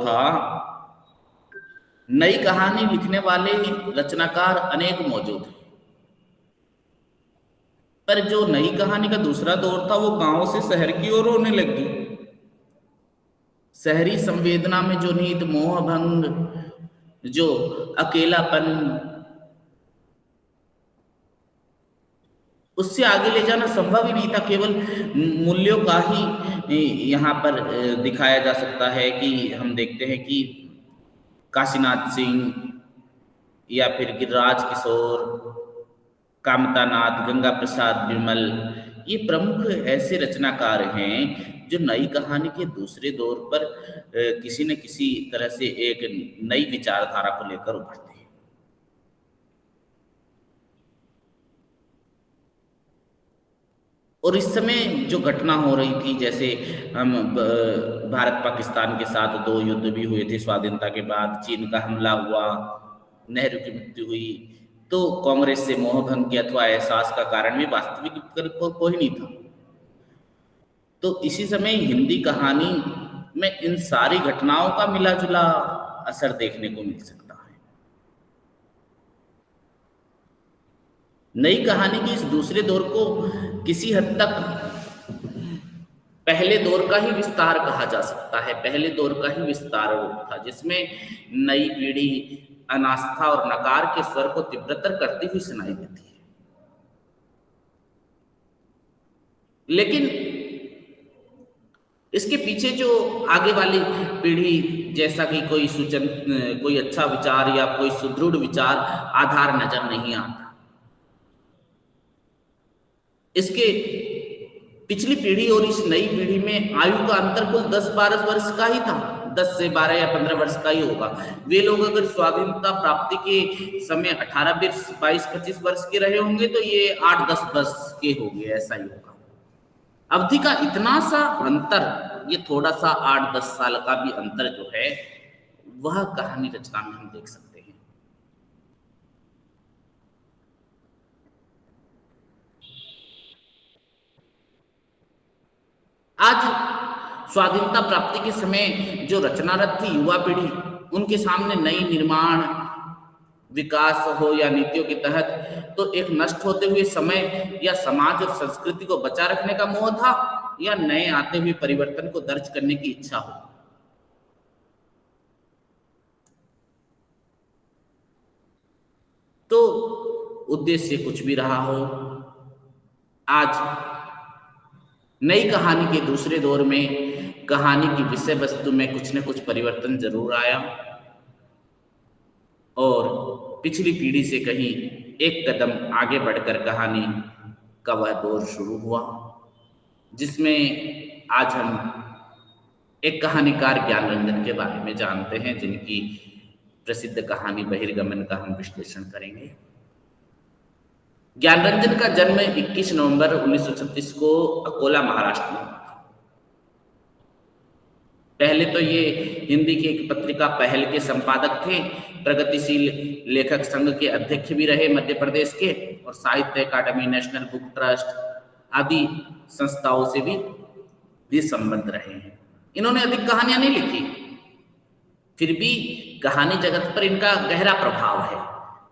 था, नई कहानी लिखने वाले रचनाकार अनेक मौजूद हैं, पर जो नई कहानी का दूसरा दौर था वो गांव से शहर की ओर होने लगी। शहरी संवेदना में जो नीत मोह भंग, जो अकेलापन, उससे आगे ले जाना संभव ही नहीं था। केवल मूल्यों का ही यहाँ पर दिखाया जा सकता है कि हम देखते हैं कि काशीनाथ सिंह या फिर गिरिराज किशोर, कामतानाथ, गंगा प्रसाद विमल, ये प्रमुख ऐसे रचनाकार हैं जो नई कहानी के दूसरे दौर पर किसी न किसी तरह से एक नई विचारधारा को लेकर उभरते हैं। और इस समय जो घटना हो रही थी, जैसे हम भारत पाकिस्तान के साथ 2 युद्ध भी हुए थे स्वाधीनता के बाद, चीन का हमला हुआ, नेहरू की मृत्यु हुई, तो कांग्रेस से मोहभंग के अथवा एहसास का कारण भी वास्तविक विकल्प कोई नहीं था। तो इसी समय हिंदी कहानी में इन सारी घटनाओं का मिला जुला असर देखने को मिल सकता है। नई कहानी के इस दूसरे दौर को किसी हद तक पहले दौर का ही विस्तार कहा जा सकता है, पहले दौर का ही विस्तार रूप था, जिसमें नई पीढ़ी अनास्था और नकार के स्वर को तीव्रतर करती हुई सुनाई देती है। लेकिन इसके पीछे जो आगे वाली पीढ़ी, जैसा कि कोई अच्छा विचार या कोई सुदृढ़ विचार आधार नजर नहीं आता। इसके पिछली पीढ़ी और इस नई पीढ़ी में आयु का अंतर कुल 10-12 वर्ष का ही था, 10 से 12 या 15 वर्ष का ही होगा। वे लोग अगर स्वाधीनता प्राप्ति के समय 18, 22, 25 वर्ष के रहे होंगे तो ये 8-10 वर्ष के होंगे, ऐसा ही होगा। अवधि का इतना सा अंतर, ये थोड़ा सा 8-10 साल का भी अंतर जो है, वह कहानी रचना में हम देख सकते हैं। आज स्वाधीनता प्राप्ति के समय जो रचनारत थी युवा पीढ़ी, उनके सामने नई निर्माण, विकास हो या नीतियों के तहत, तो एक नष्ट होते हुए समय या समाज और संस्कृति को बचा रखने का मोह था, या नए आते हुए परिवर्तन को दर्ज करने की इच्छा हो। तो उद्देश्य कुछ भी रहा हो, आज नई कहानी के दूसरे दौर में कहानी की विषय वस्तु में कुछ न कुछ परिवर्तन जरूर आया, और पिछली पीढ़ी से कहीं एक कदम आगे बढ़कर कहानी का वह दौर शुरू हुआ, जिसमें आज हम एक कहानीकार ज्ञानरंजन के बारे में जानते हैं, जिनकी प्रसिद्ध कहानी बहिर्गमन का हम विश्लेषण करेंगे। ज्ञानरंजन का जन्म 21 नवंबर 1936 को अकोला, महाराष्ट्र में हुआ। पहले तो ये हिंदी की एक पत्रिका पहल के संपादक थे, प्रगतिशील लेखक संघ के अध्यक्ष भी रहे मध्य प्रदेश के, और साहित्य अकादमी, नेशनल बुक ट्रस्ट आदि संस्थाओं से भी संबंध रहे हैं। इन्होंने अधिक कहानियां नहीं लिखी, फिर भी कहानी जगत पर इनका गहरा प्रभाव है,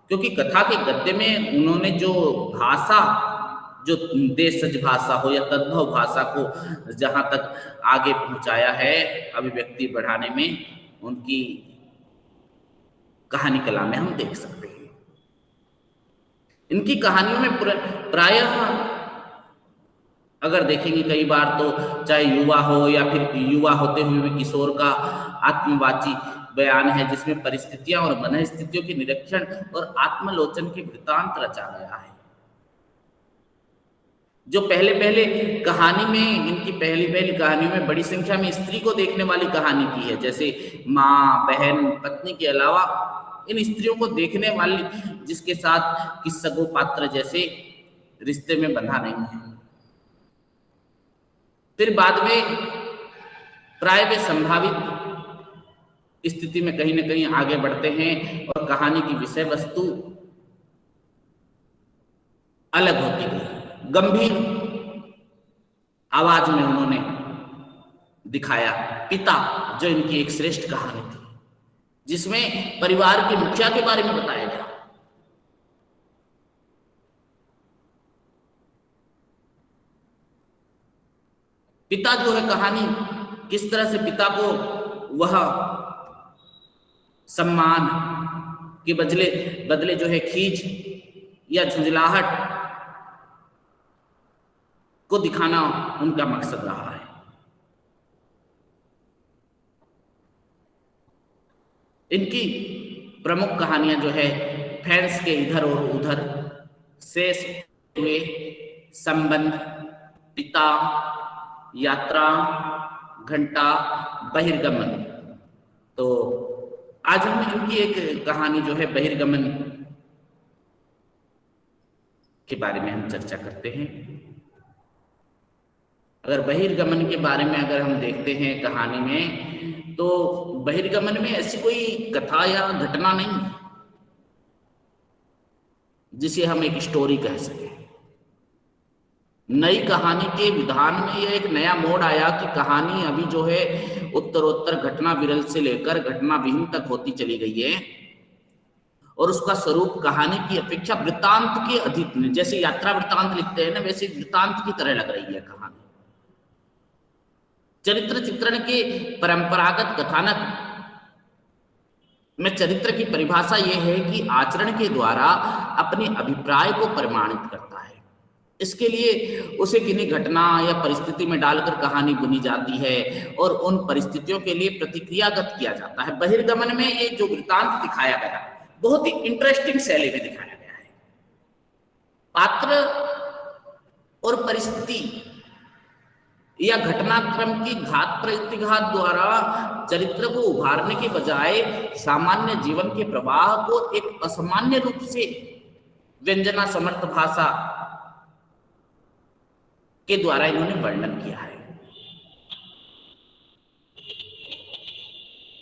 क्योंकि कथा के गद्य में उन्होंने जो भाषा, जो देशज भाषा हो या तद्भव भाषा को जहां तक आगे पहुंचाया है अभिव्यक्ति बढ़ाने में, उनकी कहानी कला में हम देख सकते हैं। इनकी कहानियों में प्रायः अगर देखेंगे कई बार तो चाहे युवा हो या फिर युवा होते हुए भी किशोर का आत्मवाची बयान है, जिसमें परिस्थितियां और मन स्थितियों के निरीक्षण और आत्मलोचन के वृत्तांत रचा गया है। जो पहले कहानी में, इनकी पहली कहानियों में बड़ी संख्या में स्त्री को देखने वाली कहानी की है, जैसे माँ, बहन, पत्नी के अलावा इन स्त्रियों को देखने वाली जिसके साथ किस्सगो पात्र जैसे रिश्ते में बंधा नहीं है। फिर बाद में प्राय वे संभावित स्थिति में कहीं न कहीं आगे बढ़ते हैं और कहानी की विषय वस्तु अलग होती गई। गंभीर आवाज में उन्होंने दिखाया पिता, जो इनकी एक श्रेष्ठ कहानी थी, जिसमें परिवार के मुखिया के बारे में बताया गया। पिता जो है, कहानी किस तरह से पिता को वह सम्मान के बदले बदले जो है खींच या झुंझलाहट को दिखाना उनका मकसद रहा है। इनकी प्रमुख कहानियां जो है फैंस के इधर और उधर, शेष हुए, संबंध, पिता, यात्रा, घंटा, बहिर्गमन। तो आज हम इनकी एक कहानी जो है बहिर्गमन के बारे में हम चर्चा करते हैं। अगर बहिर्गमन के बारे में अगर हम देखते हैं कहानी में, तो बहिर्गमन में ऐसी कोई कथा या घटना नहीं जिसे हम एक स्टोरी कह सके। नई कहानी के विधान में यह एक नया मोड़ आया कि कहानी अभी जो है उत्तरोत्तर घटना विरल से लेकर घटना विहीन तक होती चली गई है, और उसका स्वरूप कहानी की अपेक्षा वृत्तांत के अधिक, जैसे यात्रा वृत्तांत लिखते हैं ना, वैसे वृत्तांत की तरह लग रही है कहानी। चरित्र चित्रण के परंपरागत कथानक में चरित्र की परिभाषा यह है कि आचरण के द्वारा अपने अभिप्राय को प्रमाणित करता है। इसके लिए उसे किन्हीं घटना या परिस्थिति में डालकर कहानी बुनी जाती है और उन परिस्थितियों के लिए प्रतिक्रियागत किया जाता है। बहिर्गमन में ये जो वृत्तांत दिखाया गया बहुत ही इंटरेस्टिंग शैली में दिखाया गया है। पात्र और परिस्थिति या घटनाक्रम की घात प्रतिघात द्वारा चरित्र को उभारने के बजाय सामान्य जीवन के प्रवाह को एक असामान्य रूप से व्यंजना समर्थ भाषा के द्वारा इन्होंने वर्णन किया है।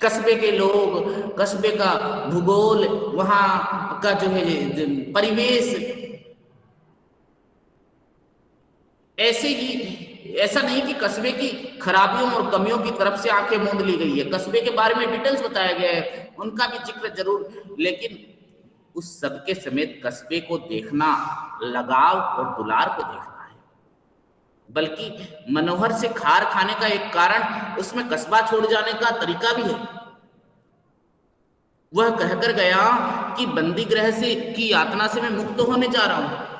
कस्बे के लोग, कस्बे का भूगोल, वहां का जो है परिवेश, ऐसे ही ऐसा नहीं कि कस्बे की खराबियों और कमियों की तरफ से आंखें मूंद ली गई है। कस्बे के बारे में डिटेल्स बताया गया है, उनका भी जिक्र जरूर, लेकिन उस सबके समेत कस्बे को देखना लगाव और दुलार को देखना है। बल्कि मनोहर से खार खाने का एक कारण उसमें कस्बा छोड़ जाने का तरीका भी है। वह कहकर गया कि बंदी गृह से की यातना से मैं मुक्त होने जा रहा हूं।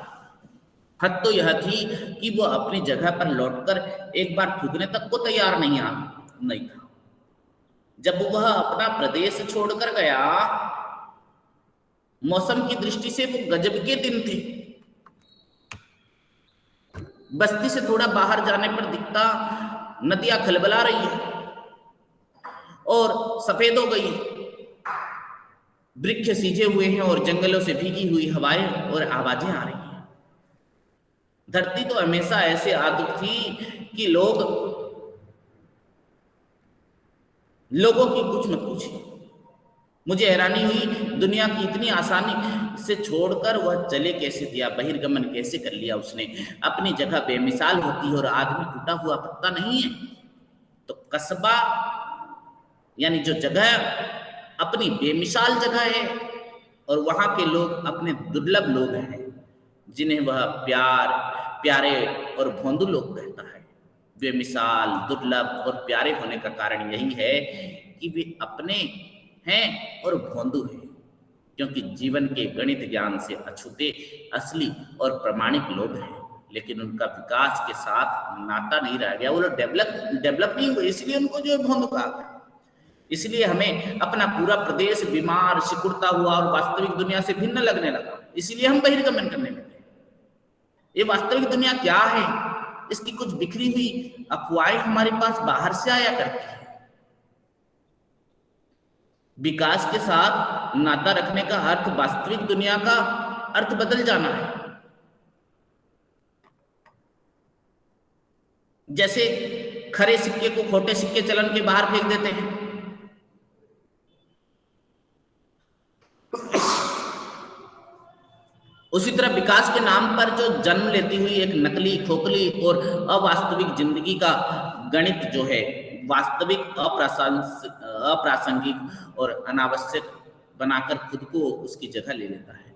हद तो यह थी कि वो अपनी जगह पर लौटकर एक बार थूकने तक को तैयार नहीं था। जब वह अपना प्रदेश छोड़कर गया, मौसम की दृष्टि से वो गजब के दिन थे। बस्ती से थोड़ा बाहर जाने पर दिखता नदियां खलबला रही है और सफेद हो गई, वृक्ष सींचे हुए हैं और जंगलों से भीगी हुई हवाएं और आवाजें आ रही हैं। धरती तो हमेशा ऐसे आतुर थी कि लोगों की कुछ मत पूछिए। मुझे हैरानी हुई, दुनिया की इतनी आसानी से छोड़कर वह चले कैसे दिया, बहिर्गमन कैसे कर लिया उसने। अपनी जगह बेमिसाल होती है और आदमी टूटा हुआ पत्ता नहीं है। तो कस्बा यानी जो जगह अपनी बेमिसाल जगह है, और वहां के लोग अपने दुर्लभ लोग हैं, जिन्हें वह प्यारे और भोंदू लोग कहता है। बेमिसाल, दुर्लभ और प्यारे होने का कारण यही है कि वे अपने हैं और भोंदू हैं, क्योंकि जीवन के गणित ज्ञान से अछूते, असली और प्रमाणिक लोग हैं। लेकिन उनका विकास के साथ नाता नहीं रह गया, वो लोग डेवलप नहीं हुए, इसलिए उनको जो है भोंदू कहा गया। इसलिए हमें अपना पूरा प्रदेश बीमार, सिकुड़ता हुआ और वास्तविक दुनिया से भिन्न लगने लगा। इसलिए हम बहिर्गमन करने लगे। ये वास्तविक दुनिया क्या है, इसकी कुछ बिखरी हुई अफवाहें हमारे पास बाहर से आया करती है। विकास के साथ नाता रखने का अर्थ वास्तविक दुनिया का अर्थ बदल जाना है। जैसे खरे सिक्के को खोटे सिक्के चलन के बाहर फेंक देते हैं, उसी तरह विकास के नाम पर जो जन्म लेती हुई एक नकली, खोखली और अवास्तविक जिंदगी का गणित जो है वास्तविक अप्रासंगिक और अनावश्यक बनाकर खुद को उसकी जगह ले लेता है।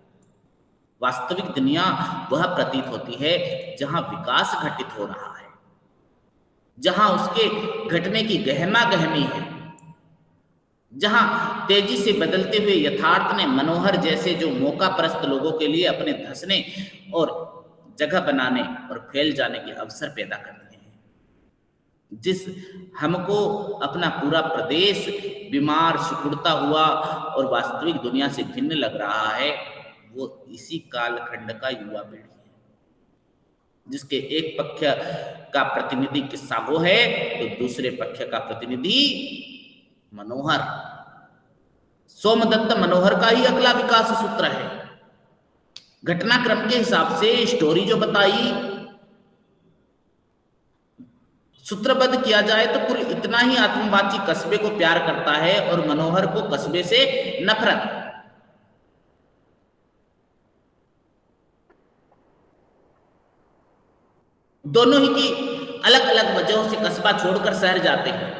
वास्तविक दुनिया वह प्रतीत होती है जहां विकास घटित हो रहा है, जहां उसके घटने की गहमा गहमी है, जहां तेजी से बदलते हुए यथार्थ ने मनोहर जैसे जो मौका परस्त लोगों के लिए अपने धंसने और जगह बनाने और फैल जाने के अवसर पैदा कर दिए हैं। जिस हमको अपना पूरा प्रदेश बीमार, सिकुड़ता हुआ और वास्तविक दुनिया से भिन्न लग रहा है, वो इसी कालखंड का युवा पीढ़ी है, जिसके एक पक्ष का प्रतिनिधि किस्सा वो है तो दूसरे पक्ष का प्रतिनिधि मनोहर। सोमदत्त मनोहर का ही अगला विकास सूत्र है। घटनाक्रम के हिसाब से स्टोरी जो बताई, सूत्रबद्ध किया जाए तो कुल इतना ही आत्मवाची कस्बे को प्यार करता है और मनोहर को कस्बे से नफरत। दोनों ही की अलग अलग वजहों से कस्बा छोड़कर शहर जाते हैं।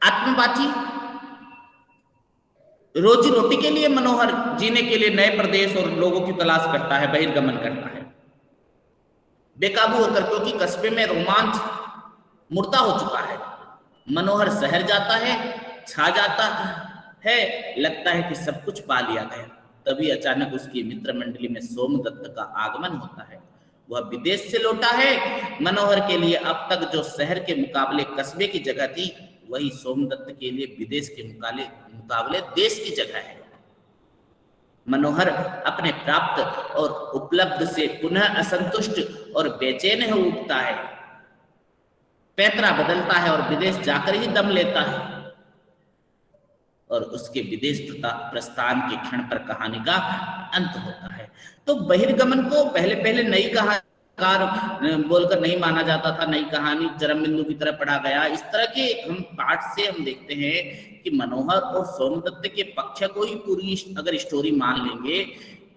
आत्मवाची रोजी रोटी के लिए मनोहर जीने के लिए नए प्रदेश और लोगों की तलाश करता है, बहिर्गमन करता है बेकाबू होकर, क्योंकि कस्बे में रोमांच मुर्दा हो चुका है। मनोहर शहर जाता है, छा जाता है, लगता है कि सब कुछ पा लिया गया। तभी अचानक उसकी मित्र मंडली में सोमदत्त का आगमन होता है। वह विदेश से लौटा है। मनोहर के लिए अब तक जो शहर के मुकाबले कस्बे की जगह थी, वही सोमदत्त के लिए विदेश के मुकाबले देश की जगह है। मनोहर अपने प्राप्त और उपलब्ध से पुनः असंतुष्ट और बेचैन हो उठता है, पैतरा बदलता है और विदेश जाकर ही दम लेता है। और उसके विदेश प्रस्थान के क्षण पर कहानी का अंत होता है। तो बहिर्गमन को पहले पहले नई कहानी बोलकर नहीं माना जाता था, नई कहानी चरम बिंदु की तरह पढ़ा गया। इस तरह के हम पाठ से हम देखते हैं कि मनोहर और सोमदत्त के पक्ष को ही पूरी अगर स्टोरी मान लेंगे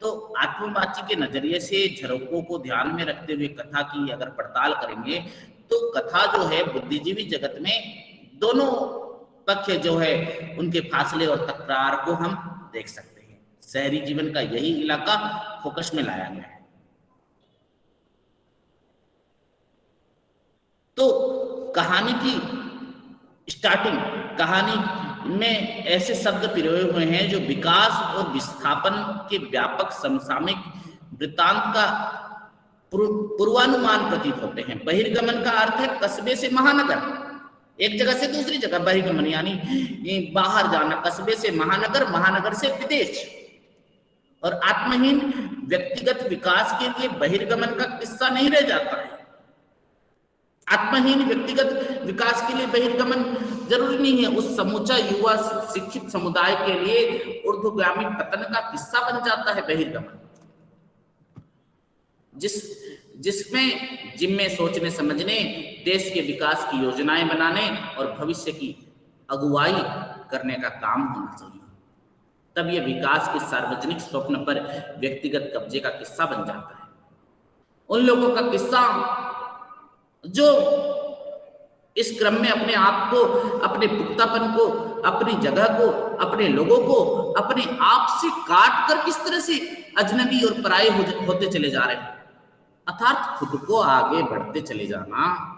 तो आत्मवाची के नजरिए से झरोकों को ध्यान में रखते हुए कथा की अगर पड़ताल करेंगे तो कथा जो है बुद्धिजीवी जगत में दोनों पक्ष जो है उनके फासले और तकरार को हम देख सकते हैं। शहरी जीवन का यही इलाका फोकस में लाया गया है। तो कहानी की स्टार्टिंग, कहानी में ऐसे शब्द पिरोए हुए हैं जो विकास और विस्थापन के व्यापक समसामयिक वृत्तांत का पूर्वानुमान प्रतीत होते हैं। बहिर्गमन का अर्थ है कस्बे से महानगर, एक जगह से दूसरी जगह बहिर्गमन यानी बाहर जाना, कस्बे से महानगर, महानगर से विदेश। और आत्महीन व्यक्तिगत विकास के लिए बहिर्गमन का किस्सा नहीं रह जाता है। आत्महीन व्यक्तिगत विकास के लिए बहिर्गमन जरूरी नहीं है, उस समूचा युवा शिक्षित समुदाय के लिए ऊर्ध्वगामी पतन का किस्सा बन जाता है बहिर्गमन, जिसमें जिम्मे सोचने समझने, देश के विकास की योजनाएं बनाने और भविष्य की अगुवाई करने का काम होना चाहिए। तब यह विकास के सार्वजनिक स्वप्न पर व्यक्तिगत कब्जे का किस्सा बन जाता है। उन लोगों का किस्सा जो इस क्रम में अपने आप को, अपने पुख्तापन को, अपनी जगह को, अपने लोगों को अपने आप से काट कर किस तरह से अजनबी और पराये होते चले जा रहे हैं, अर्थात खुद को आगे बढ़ते चले जाना।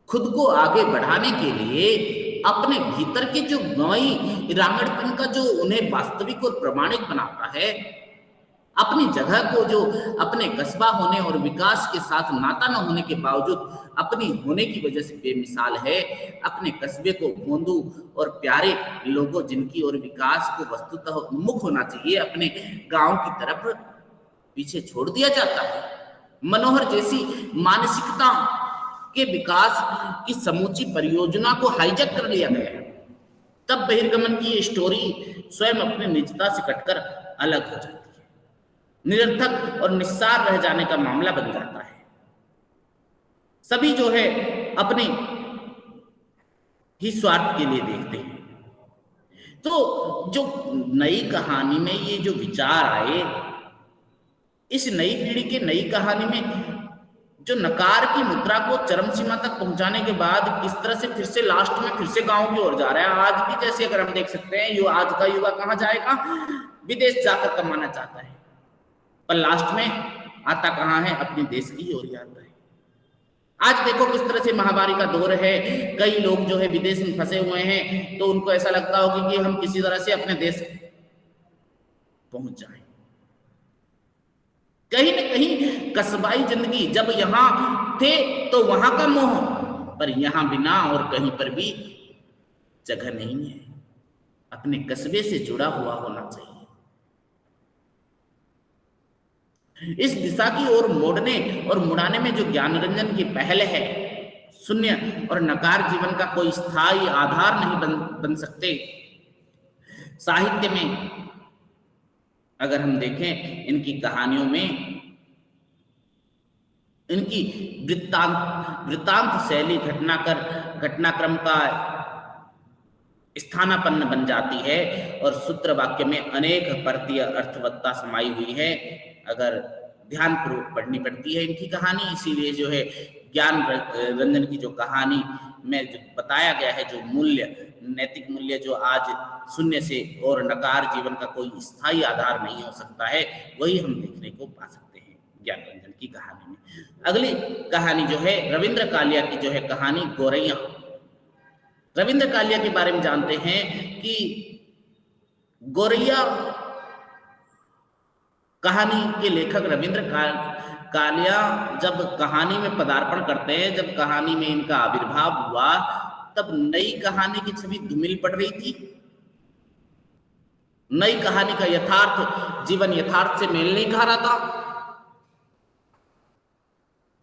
खुद को आगे बढ़ाने के लिए अपने भीतर के जो गंवाई रांगड़पन का जो उन्हें वास्तविक और प्रमाणिक बनाता है, अपनी जगह को जो अपने कस्बा होने और विकास के साथ नाता न होने के बावजूद अपनी होने की वजह से बेमिसाल है, अपने कस्बे को गोंदू और प्यारे लोगों जिनकी और विकास को वस्तुतः उन्मुख होना चाहिए, अपने गांव की तरफ पीछे छोड़ दिया जाता है। मनोहर जैसी मानसिकता के विकास की समूची परियोजना को हाईजैक कर लिया गया है। तब बहिर्गमन की ये स्टोरी स्वयं अपनी निजता से कटकर अलग हो जाती है, निरर्थक और निस्सार रह जाने का मामला बन जाता है। सभी जो है अपने ही स्वार्थ के लिए देखते हैं। तो जो नई कहानी में ये जो विचार आए, इस नई पीढ़ी के नई कहानी में जो नकार की मुद्रा को चरम सीमा तक पहुंचाने के बाद किस तरह से फिर से लास्ट में फिर से गांव की ओर जा रहा है। आज भी जैसे अगर हम देख सकते हैं, आज का युवा कहां जाएगा, विदेश जाकर कमाना चाहता है, पर लास्ट में आता कहां है, अपने देश की ओर ही आता है। आज देखो किस तरह से महामारी का दौर है, कई लोग जो है विदेश में फंसे हुए हैं, तो उनको ऐसा लगता होगा कि हम किसी तरह से अपने देश पहुंच जाएं। कहीं न कहीं कस्बाई जिंदगी, जब यहां थे तो वहां का मोह, पर यहां बिना और कहीं पर भी जगह नहीं है। अपने कस्बे से जुड़ा हुआ होना चाहिए। इस दिशा की ओर मोड़ने और मुड़ाने में जो ज्ञान रंजन की पहल है, शून्य और नकार जीवन का कोई स्थायी आधार नहीं बन सकते। साहित्य में अगर हम देखें, इनकी कहानियों में इनकी वृत्तांत शैली घटनाक्रम का स्थानापन्न बन जाती है और सूत्र वाक्य में अनेक परतीय अर्थवत्ता समाई हुई है। अगर ध्यानपूर्वक पढ़नी पड़ती है इनकी कहानी, इसीलिए जो है ज्ञान रंजन की जो कहानी में जो बताया गया है, जो मूल्य, नैतिक मूल्य जो आज शून्य से और नकार जीवन का कोई स्थायी आधार नहीं हो सकता है, वही हम देखने को पा सकते हैं ज्ञान रंजन की कहानी में। अगली कहानी जो है रविंद्र कालिया की जो है कहानी गोरैया। रविंद्र कालिया के बारे में जानते हैं कि गोरैया कहानी के लेखक रविंद्र कालिया जब कहानी में पदार्पण करते हैं, जब कहानी में इनका आविर्भाव हुआ, तब नई कहानी की छवि धूमिल पड़ रही थी। नई कहानी का यथार्थ जीवन यथार्थ से मेल नहीं खा रहा था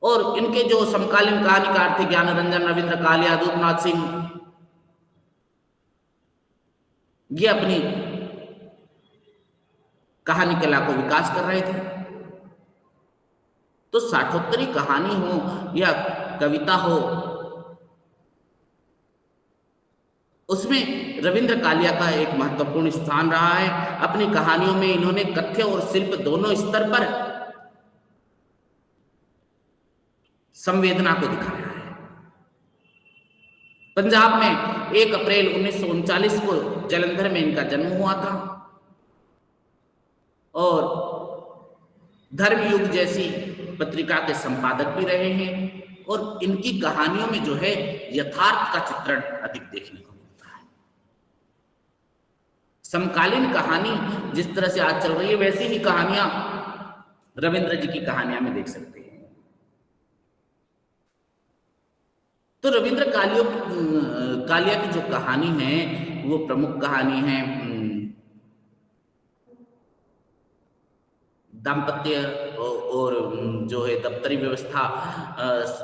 और इनके जो समकालीन कहानीकार थे ज्ञान रंजन, रविंद्र कालिया, दूधनाथ सिंह, ये अपनी कहानी कला को विकास कर रहे थे। तो साठोत्तरी कहानी हो या कविता हो, उसमें रविंद्र कालिया का एक महत्वपूर्ण स्थान रहा है। अपनी कहानियों में इन्होंने कथ्य और शिल्प दोनों स्तर पर संवेदना को दिखाया है। पंजाब में 1 अप्रैल 1939 को जालंधर में इनका जन्म हुआ था और धर्मयुग जैसी पत्रिका के संपादक भी रहे हैं और इनकी कहानियों में जो है यथार्थ का चित्रण अधिक देखने को मिलता है। समकालीन कहानी जिस तरह से आज चल रही है, वैसी ही कहानियां रविंद्र जी की कहानियां में देख सकते हैं। तो रविंद्र कालिया की जो कहानी है वो प्रमुख कहानी है दाम्पत्य और जो है दफ्तरी व्यवस्था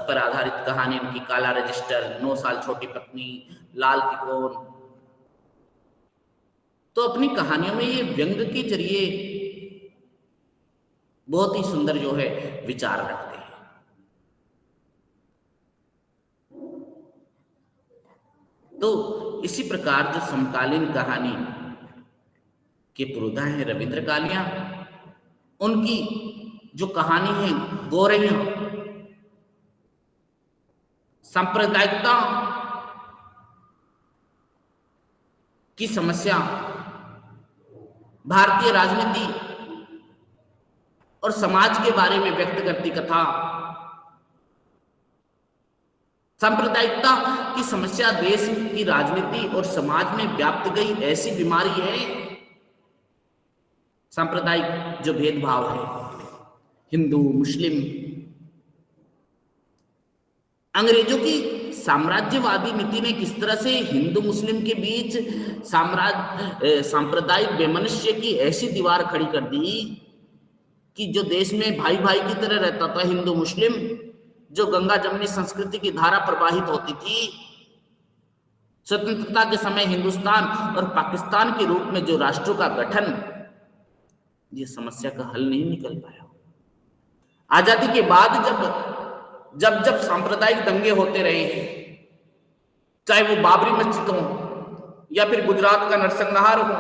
पर आधारित कहानी इनकी काला रजिस्टर, 9 साल छोटी पत्नी, लाल तिकोन। तो अपनी कहानियों में ये व्यंग के जरिए बहुत ही सुंदर जो है विचार रखते हैं। तो इसी प्रकार जो समकालीन कहानी के पुरोधा है रविंद्र कालिया, उनकी जो कहानी है गोरैया, सांप्रदायिकता की समस्या, भारतीय राजनीति और समाज के बारे में व्यक्त करती कथा, सांप्रदायिकता की समस्या देश की राजनीति और समाज में व्याप्त गई ऐसी बीमारी है। सांप्रदायिक जो भेदभाव है, हिंदू मुस्लिम, अंग्रेजों की साम्राज्यवादी नीति ने किस तरह से हिंदू मुस्लिम के बीच सांप्रदायिक वैमनस्य की ऐसी दीवार खड़ी कर दी कि जो देश में भाई भाई की तरह रहता था हिंदू मुस्लिम, जो गंगा जमुनी संस्कृति की धारा प्रवाहित होती थी, स्वतंत्रता के समय हिंदुस्तान और पाकिस्तान के रूप में जो राष्ट्रों का गठन, ये समस्या का हल नहीं निकल पाया। आजादी के बाद जब सांप्रदायिक दंगे होते रहे, चाहे वो बाबरी मस्जिद हो या फिर गुजरात का नरसंहार हो,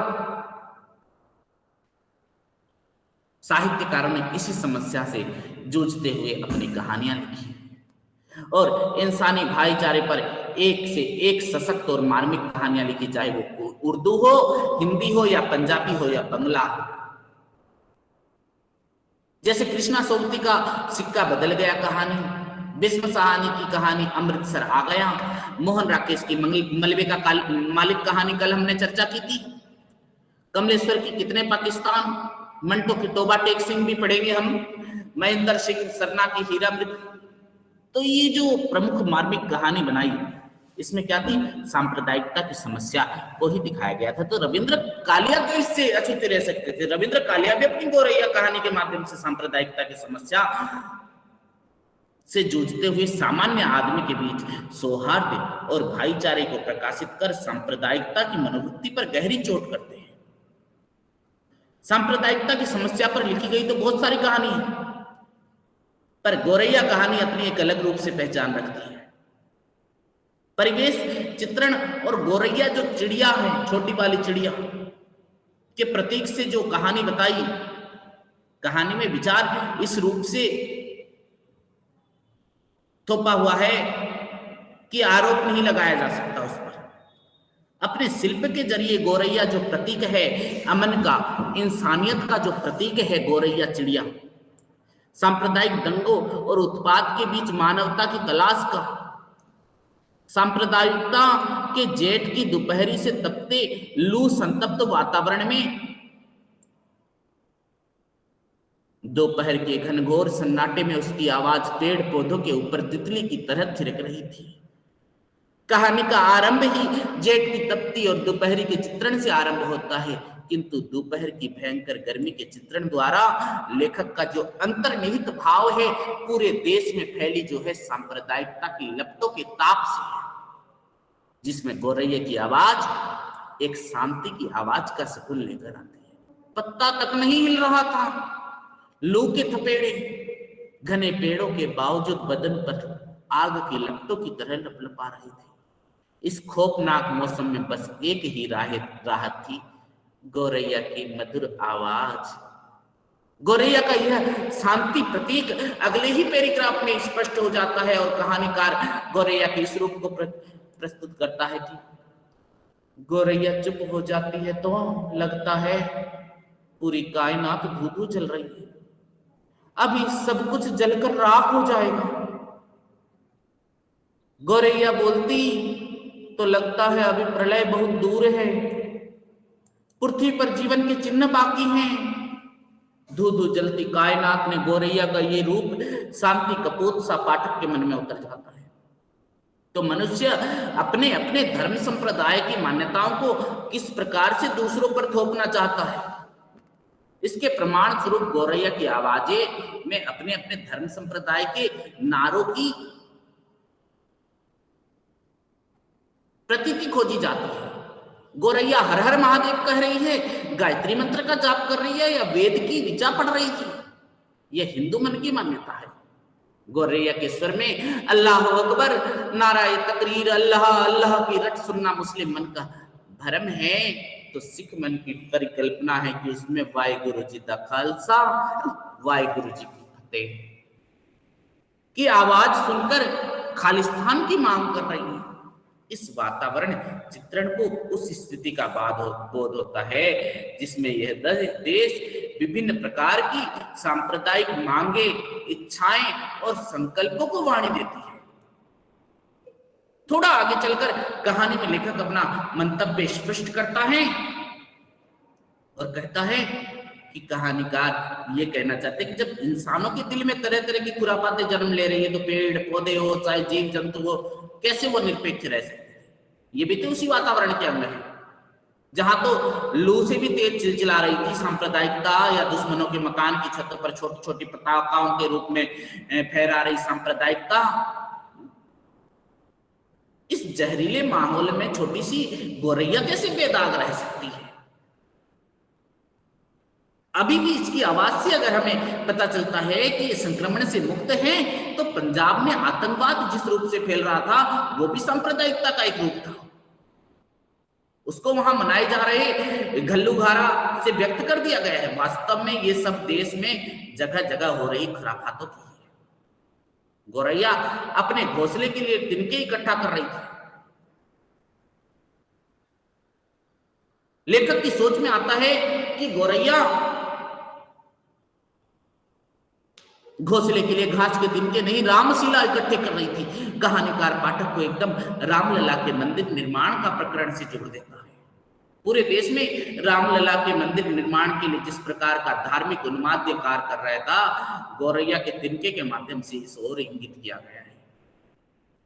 साहित्यकारों ने इसी समस्या से जूझते हुए अपनी कहानियां लिखी और इंसानी भाईचारे पर एक से एक सशक्त और मार्मिक कहानियां लिखी, चाहे वो उर्दू हो, हिंदी हो या पंजाबी हो या बंगला हो। जैसे कृष्णा सोबती का सिक्का बदल गया कहानी, बिस्म सहानी की कहानी अमृतसर आ गया, मोहन राकेश की मलबे का मालिक कहानी कल हमने चर्चा की थी, कमलेश्वर की कितने पाकिस्तान, मंटो की तोबा टेक सिंह भी पढ़ेंगे हम, महेंद्र सिंह सरना की हीरामृत। तो ये जो प्रमुख मार्मिक कहानी बनाई, इसमें क्या थी, सांप्रदायिकता की समस्या को ही दिखाया गया था। तो रविंद्र कालिया तो इससे अछूते रह सकते थे। रविंद्र कालिया भी अपनी गोरैया कहानी के माध्यम से सांप्रदायिकता की समस्या से जूझते हुए सामान्य आदमी के बीच सौहार्द और भाईचारे को प्रकाशित कर सांप्रदायिकता की मनोवृत्ति पर गहरी चोट करते हैं। सांप्रदायिकता की समस्या पर लिखी गई तो बहुत सारी कहानी है, पर गोरैया कहानी अपनी एक अलग रूप से पहचान रखती है। परिवेश चित्रण और गोरैया जो चिड़िया है, छोटी वाली चिड़िया के प्रतीक से जो कहानी बताई, कहानी में विचार इस रूप से थोपा हुआ है कि आरोप नहीं लगाया जा सकता उस पर। अपने शिल्प के जरिए गोरैया जो प्रतीक है अमन का, इंसानियत का जो प्रतीक है गोरैया चिड़िया, सांप्रदायिक दंगों और उत्पाद के बीच मानवता की तलाश का, सांप्रदायिकता के जेठ की दोपहरी से तपते लू संतप्त वातावरण में दोपहर के घनघोर सन्नाटे में उसकी आवाज पेड़ पौधों के ऊपर तितली की तरह थिरक रही थी। कहानी का आरंभ ही जेठ की तपती और दोपहरी के चित्रण से आरंभ होता है, किंतु दोपहर की भयंकर गर्मी के चित्रण द्वारा लेखक का जो अंतर्निहित भाव है पूरे देश में फैली जो है सांप्रदायिकता की लपटों के ताप से है, जिसमें गोरैया की आवाज एक शांति की आवाज का सुकून लेकर आती है। पत्ता तक नहीं हिल रहा था, लू के थपेड़े घने पेड़ों के बावजूद बदन पर आग की लपटों की तरह लपलपा रहे थे। इस खौफनाक मौसम में बस एक ही राहत थी, गोरैया की मधुर आवाज। गोरैया का यह शांति प्रतीक अगले ही पैराग्राफ में स्पष्ट हो जाता है और कहानीकार गोरैया के इस रूप को प्रस्तुत करता है कि गोरैया चुप हो जाती है तो लगता है पूरी कायनात धू-धू जल रही है, अभी सब कुछ जलकर राख हो जाएगा। गोरैया बोलती तो लगता है अभी प्रलय बहुत दूर है, पृथ्वी पर जीवन के चिन्ह बाकी हैं। धू-धू जलती कायनात में गोरैया का ये रूप शांति कपूत सा पाठक के मन में उतर जाता है। तो मनुष्य अपने अपने धर्म संप्रदाय की मान्यताओं को किस प्रकार से दूसरों पर थोपना चाहता है, इसके प्रमाण स्वरूप गोरैया की आवाजें में अपने अपने धर्म संप्रदाय के नारों की प्रतीति खोजी जाती है। गोरैया हर हर महादेव कह रही है, गायत्री मंत्र का जाप कर रही है या वेद की ऋचा पढ़ रही थी, यह हिंदू मन की मान्यता है। गोरैया के स्वर में अल्लाह अकबर, नाराए तकरीर, अल्लाह अल्लाह की रट सुनना मुस्लिम मन का भरम है, तो सिख मन की परिकल्पना है कि उसमें वाहिगुरु जी दा खालसा वाहिगुरु जी की फतेह की आवाज सुनकर खालिस्तान की मांग कर रही है। इस वातावरण चित्रण को उस स्थिति का बोध होता है जिसमें यह देश विभिन्न प्रकार की सांप्रदायिक मांगे, इच्छाएं और संकल्पों को वाणी देती है। थोड़ा आगे चलकर कहानी में लेखक अपना मंतव्य स्पष्ट करता है और कहता है कि कहानीकार ये कहना चाहते हैं कि जब इंसानों के दिल में तरह तरह की खुरापातें जन्म ले रही है तो पेड़ पौधे हो चाहे जीव जंतु हो, कैसे वो निरपेक्ष रह सकते हैं। ये भी तो उसी वातावरण के अंदर है जहां तो लू से भी तेज चिलचिला रही थी सांप्रदायिकता, या दुश्मनों के मकान की छतों पर छोटी छोटी पताकाओं के रूप में फहरा रही सांप्रदायिकता। इस जहरीले माहौल में छोटी सी गोरैया कैसे बेदाग रह सकती है। अभी भी इसकी आवाज से अगर हमें पता चलता है कि ये संक्रमण से मुक्त है, तो पंजाब में आतंकवाद जिस रूप से फैल रहा था वो भी सांप्रदायिकता का एक रूप था। उसको वहां मनाए जा रहे घल्लूघारा से व्यक्त कर दिया गया है। वास्तव में ये सब देश में जगह जगह हो रही खुराफातों की है। गौरैया अपने घोंसले के लिए तिनके इकट्ठा कर रही थी। लेखक की सोच में आता है कि गौरैया घोंसले के लिए घास के तिनके नहीं, रामशिला इकट्ठे कर रही थी। कहानीकार पाठक को एकदम रामलला के मंदिर निर्माण का प्रकरण से जोड़ देता है। पूरे देश में रामलला के मंदिर निर्माण के लिए जिस प्रकार का धार्मिक उन्माद कार्य कर रहा था, गौरैया के तिनके के माध्यम से इस ओर इंगित किया गया है।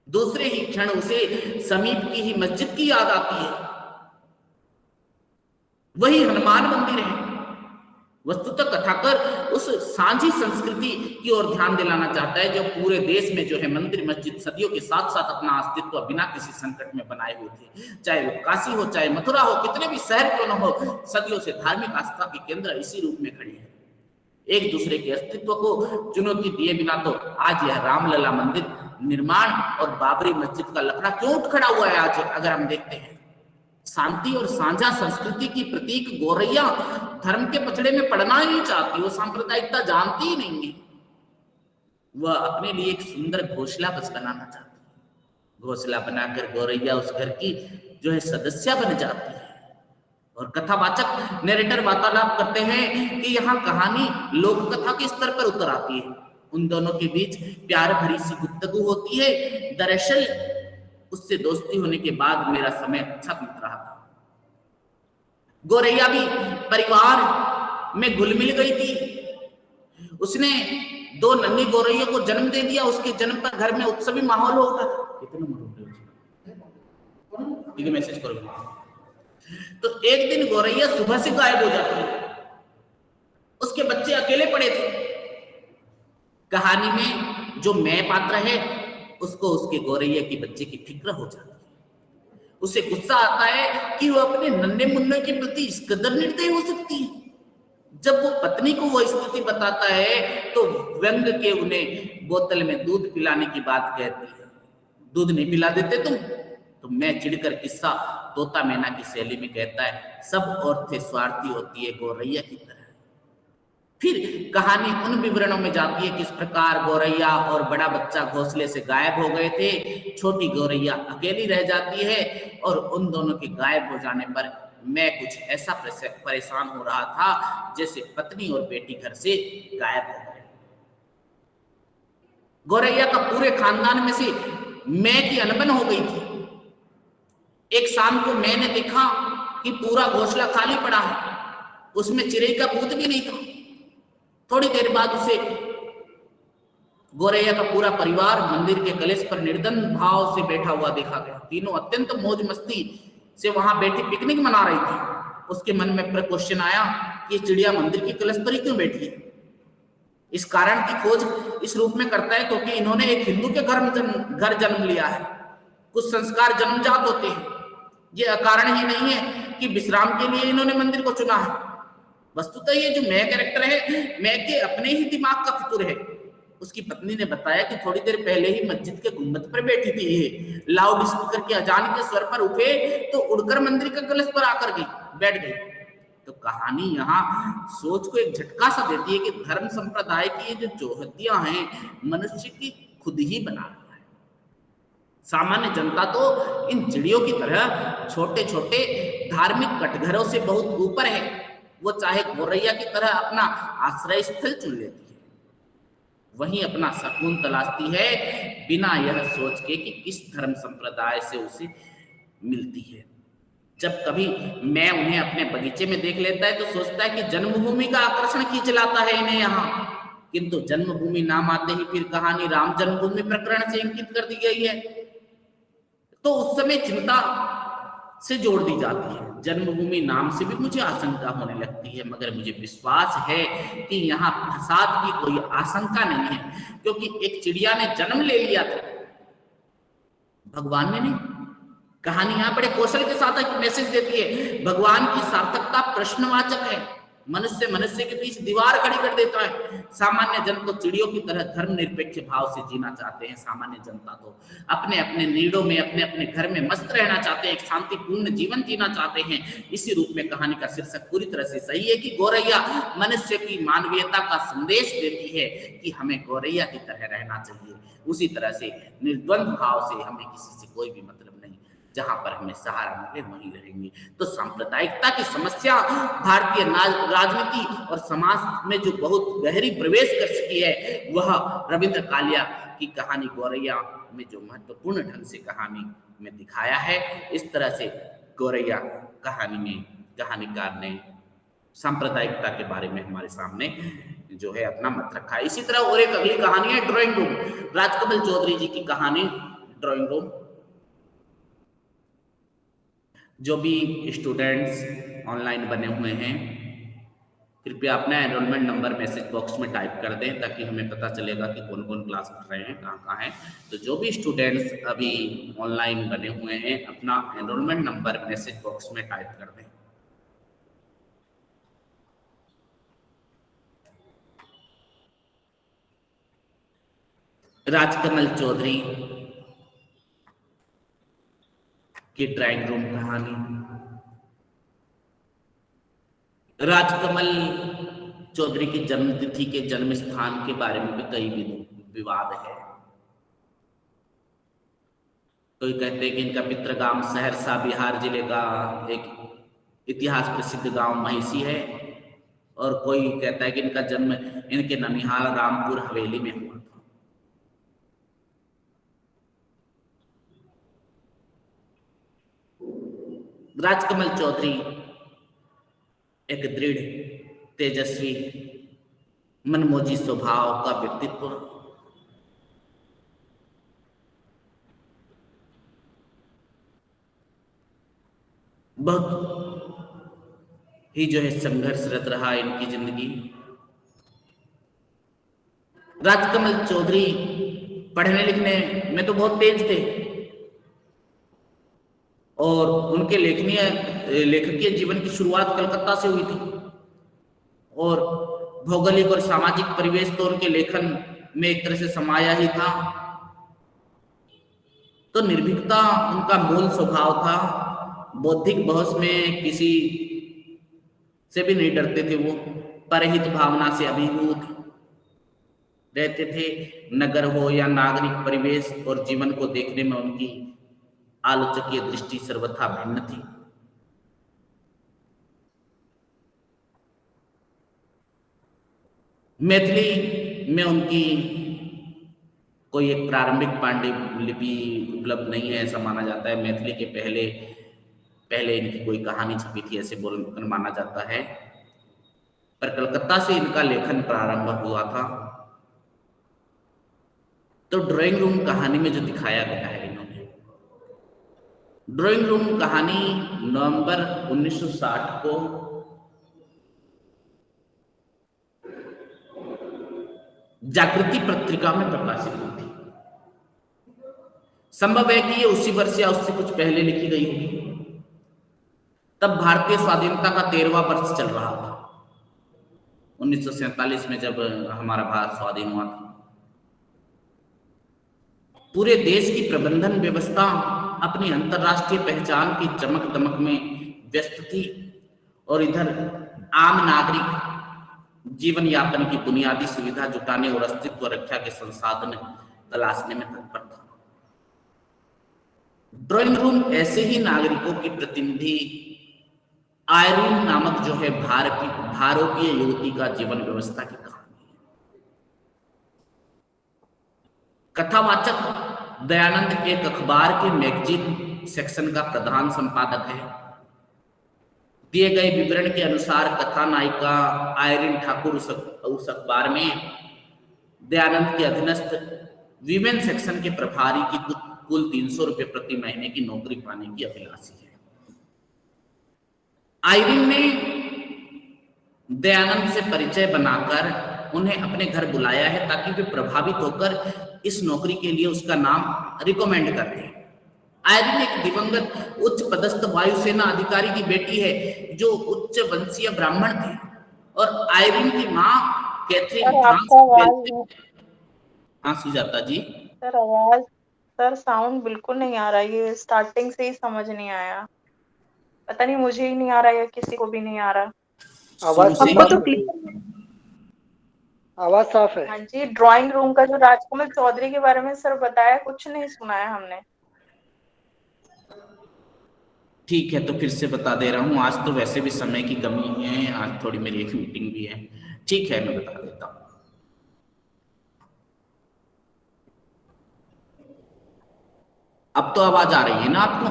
दूसरे ही क्षण उसे समीप की ही मस्जिद की याद आती है। वही हनुमान मंदिर है। वस्तुतः कथाकार उस सांझी संस्कृति की ओर ध्यान दिलाना चाहता है जो पूरे देश में जो है मंदिर मस्जिद सदियों के साथ साथ अपना अस्तित्व बिना किसी संकट में बनाए हुए थे। चाहे वो काशी हो, चाहे मथुरा हो, कितने भी शहर क्यों न हो, सदियों से धार्मिक आस्था के केंद्र इसी रूप में खड़ी है। एक दूसरे के अस्तित्व को चुनौती दिए बिना तो आज यह रामलला मंदिर निर्माण और बाबरी मस्जिद का लकड़ा क्यों उठ खड़ा हुआ है। आज अगर हम देखते हैं, शांति और साझा संस्कृति की प्रतीक गौरैया धर्म के पचड़े में पड़ना ही नहीं चाहती। वो सांप्रदायिकता जानती ही नहीं है। वह अपने लिए एक सुंदर घोंसला बस बनाना चाहती है। घोंसला बनाकर गौरैया उस घर की जो है सदस्य बन जाती है। और कथावाचक नरेटर वार्तालाप करते हैं कि यहाँ कहानी लोक कथा के स्तर पर उतर आती है। उन दोनों के बीच प्यार भरी सी गुफ्तगू होती है। दरअसल उससे दोस्ती होने के बाद मेरा समय अच्छा बीत रहा था। गौरैया भी परिवार में घुल मिल गई थी। उसने 2 नन्ही गौरैया को जन्म दे दिया। उसके जन्म पर घर में उत्सवी माहौल हो उठा था। कितने मैसेज करोगे। तो एक दिन गौरैया सुबह से गायब हो जाती है। उसके बच्चे अकेले पड़े थे। कहानी में जो मैं पात्र है उसको उसके गौरैया की बच्चे की फिक्र हो जाती है। उसे गुस्सा आता है कि वो अपने नन्हे मुन्ने के प्रति इस कदर निर्दयी हो सकती है। जब वो पत्नी को वो स्थिति बताता है तो व्यंग के उन्हें बोतल में दूध पिलाने की बात कहती है। दूध नहीं पिला देते तुम? तो मैं चिढ़कर किस्सा तोता मैना की शैली में कहता है, सब औरतें स्वार्थी होती है गौरैया की तरह। फिर कहानी उन विवरणों में जाती है किस प्रकार गौरैया और बड़ा बच्चा घोंसले से गायब हो गए थे। छोटी गौरैया अकेली रह जाती है और उन दोनों के गायब हो जाने पर मैं कुछ ऐसा परेशान हो रहा था जैसे पत्नी और बेटी घर से गायब हो गए। गौरैया का पूरे खानदान में से मैं की अनबन हो गई थी। एक शाम को मैंने देखा कि पूरा घोंसला खाली पड़ा है। उसमें चिड़ै का भूत भी नहीं था। थोड़ी देर बाद उसे गौरैया का पूरा परिवार मंदिर के कलश पर निर्धन भाव से बैठा हुआ देखा गया। तीनों अत्यंत मौज मस्ती से वहां बैठी पिकनिक मना रही थी। उसके मन में क्वेश्चन आया कि चिड़िया मंदिर के कलश पर ही क्यों बैठी है। इस कारण की खोज इस रूप में करता है क्योंकि इन्होंने एक हिंदू के घर जन्म लिया है। कुछ संस्कार जन्मजात होते हैं। ये अकारण ही नहीं है कि विश्राम के लिए इन्होंने मंदिर को चुना है। वस्तुतः ये जो मैं कैरेक्टर है, मैं के अपने ही दिमाग का फितूर है। उसकी पत्नी ने बताया कि थोड़ी देर पहले ही मस्जिद के गुंबद पर बैठी थी। ये लाउड स्पीकर के अजान के स्वर पर उठे तो उड़कर मंदिर के कलश पर आकर बैठ गई। तो कहानी यहाँ सोच को एक झटका सा देती है कि धर्म संप्रदाय की ये जो चौहद्दियां हैं मनुष्य की खुद ही बना रहा है। सामान्य जनता तो इन चिड़ियों की तरह छोटे छोटे धार्मिक कटघरों से बहुत ऊपर है। वो चाहे गौरैया की तरह अपना आश्रय स्थल चुन लेती है, वहीं अपना सुकून तलाशती है बिना यह सोच के कि किस धर्म संप्रदाय से उसे मिलती है। जब कभी मैं उन्हें अपने बगीचे में देख लेता है तो सोचता है कि जन्मभूमि का आकर्षण खींच लाता है इन्हें यहाँ, किंतु जन्मभूमि नाम आते ही फिर कहानी राम जन्मभूमि प्रकरण से इंकित कर दी गई है। तो उस समय चिंता से जोड़ दी जाती है। जन्मभूमि नाम से भी मुझे आशंका होने लगती है, मगर मुझे विश्वास है कि यहाँ फसाद की कोई आशंका नहीं है, क्योंकि एक चिड़िया ने जन्म ले लिया था, भगवान ने नहीं। कहानी यहाँ बड़े कौशल के साथ एक मैसेज देती है। भगवान की सार्थकता प्रश्नवाचक है। मनुष्य मनुष्य के बीच दीवार खड़ी कर देता है। सामान्य जन तो चिड़ियों की तरह धर्मनिरपेक्ष भाव से जीना चाहते हैं। सामान्य जनता तो अपने अपने नीड़ों में, अपने अपने घर में मस्त रहना चाहते हैं, एक शांतिपूर्ण जीवन जीना चाहते हैं। इसी रूप में कहानी का शीर्षक पूरी तरह से सही है कि गौरैया मनुष्य की मानवीयता का संदेश देती है कि हमें गौरैया की तरह रहना चाहिए। उसी तरह से निर्द्वंद भाव से हमें किसी से कोई भी मतलब नहीं, जहां पर हमें सहारा मिले वहीं रहेंगे। तो सांप्रदायिकता की समस्या भारतीय राजनीति और समाज में जो बहुत गहरी प्रवेश कर चुकी है, वह रविंद्र कालिया की कहानी गौरैया में जो महत्वपूर्ण ढंग से कहानी में दिखाया है। इस तरह से गौरैया कहानी में कहानीकार ने सांप्रदायिकता के बारे में हमारे सामने जो है अपना मत रखा है। इसी तरह और एक अगली कहानी है ड्राइंग रूम, राजकमल चौधरी जी की कहानी ड्राइंग रूम। जो भी स्टूडेंट्स ऑनलाइन बने हुए हैं, कृपया अपना एनरोलमेंट नंबर मैसेज बॉक्स में टाइप कर दें ताकि हमें पता चलेगा कि कौन कौन क्लास कर रहे हैं, कहाँ कहाँ हैं। तो जो भी स्टूडेंट्स अभी ऑनलाइन बने हुए हैं, अपना एनरोलमेंट नंबर मैसेज बॉक्स में टाइप कर दें। राजकमल चौधरी की ड्राइंग रूम कहानी। राजकमल चौधरी की जन्मतिथि के जन्म स्थान के बारे में भी कई विवाद है। कोई कहते हैं कि इनका पितृगाम सहरसा बिहार जिले का एक इतिहास प्रसिद्ध गांव महिसी है, और कोई कहता है कि इनका जन्म इनके ननिहाल रामपुर हवेली में हुआ था। राजकमल चौधरी एक दृढ़, तेजस्वी, मनमोजी स्वभाव का व्यक्तित्व, बहुत ही जो है संघर्षरत रहा इनकी जिंदगी। राजकमल चौधरी पढ़ने लिखने में तो बहुत तेज थे, और उनके लेखकीय जीवन की शुरुआत कलकत्ता से हुई थी, और भौगोलिक और सामाजिक परिवेश तो उनके लेखन में एक तरह से समाया ही था। तो निर्भीकता उनका मूल स्वभाव था। बौद्धिक बहस में किसी से भी नहीं डरते थे वो। परहित भावना से अभिभूत रहते थे। नगर हो या नागरिक परिवेश और जीवन को देखने में उनकी आलोचकीय दृष्टि सर्वथा भिन्न थी। मैथिली में उनकी कोई एक प्रारंभिक पांडुलिपि उपलब्ध नहीं है, ऐसा माना जाता है। मैथिली के पहले इनकी कोई कहानी छपी थी, ऐसे बोलकर माना जाता है। पर कलकत्ता से इनका लेखन प्रारंभ हुआ था। तो ड्राइंग रूम कहानी में जो दिखाया गया है इन्होंने, ड्राइंग रूम कहानी नवंबर 1960 को जागृति पत्रिका में प्रकाशित हुई थी। संभव है कि ये उसी वर्ष या उससे कुछ पहले लिखी गई होगी। तब भारतीय स्वाधीनता का 13वां वर्ष चल रहा था, 1947 में जब हमारा भारत स्वाधीन हुआ था। पूरे देश की प्रबंधन व्यवस्था अपनी अंतरराष्ट्रीय पहचान की चमक दमक में व्यस्त थी, और इधर आम नागरिक जीवन यापन की बुनियादी सुविधा जुटाने और अस्तित्व रक्षा के संसाधन तलाशने में तत्पर था। ड्राइंग रूम ऐसे ही नागरिकों की प्रतिनिधि आयरीन नामक जो है भारतीय युवती का जीवन व्यवस्था की कहानी है। कथावाचक दयानंद एक अखबार के मैगजीन सेक्शन का प्रधान संपादक है। दिए गए विवरण के अनुसार कथा नायिका आयरीन ठाकुर उस अखबार में दयानंद के अधीनस्थ वीमेन सेक्शन के प्रभारी की कुल 300 रुपये प्रति महीने की नौकरी पाने की अभिलाषी है। आयरीन ने दयानंद से परिचय बनाकर उन्हें अपने घर बुलाया है ताकि वे प्रभावित होकर इस नौकरी के लिए उसका नाम रिकमेंड करते हैं। आयरीन एक दिवंगत उच्च पदस्थ वायुसेना अधिकारी की बेटी है जो उच्च वंशीय ब्राह्मण थे। और आयरिन की माँ कैथरीन सर फ्रांस आपका की आवाज, बेल्जियम। हाँ सुजाता जी। सर आवाज, सर साउंड बिल्कुल नहीं आ रहा, ये स्टार्टिंग से ही समझ नहीं आया। पता नहीं मुझे ही नहीं आ रहा या किसी को भी नहीं आ रहा। शुरू आवाज तो से हमको साफ तो है, क्लियर। आवाज साफ है। हाँ जी, ड्राइंग रूम का जो राजकमल चौधरी के बारे में सर बताया, कुछ नहीं सुना है हमने। ठीक है, तो फिर से बता दे रहा हूँ। आज तो वैसे भी समय की कमी है, आज थोड़ी मेरी एक मीटिंग भी है। ठीक है, मैं बता देता हूँ। अब तो आवाज आ रही है ना आपको?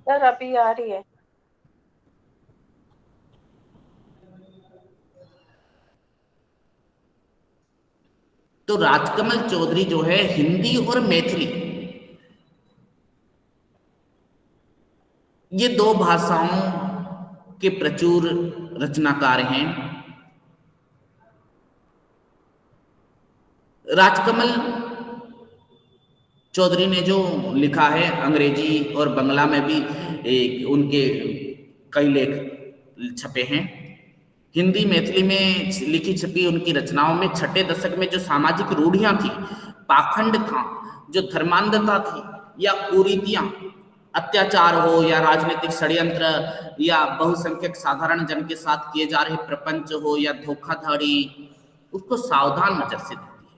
सर अभी आ रही है। तो राजकमल चौधरी जो है हिंदी और मैथिली, ये दो भाषाओं के प्रचुर रचनाकार हैं। राजकमल चौधरी ने जो लिखा है अंग्रेजी और बंगला में भी उनके कई लेख छपे हैं। हिंदी मैथिली में लिखी छपी उनकी रचनाओं में छठे दशक में जो सामाजिक रूढ़ियां थी, पाखंड था, जो धर्मांधता थी या कुरीतियां, अत्याचार हो या राजनीतिक षड्यंत्र या बहुसंख्यक साधारण जन के साथ किए जा रहे प्रपंच हो या धोखाधड़ी, उसको सावधान नजर से देखती है।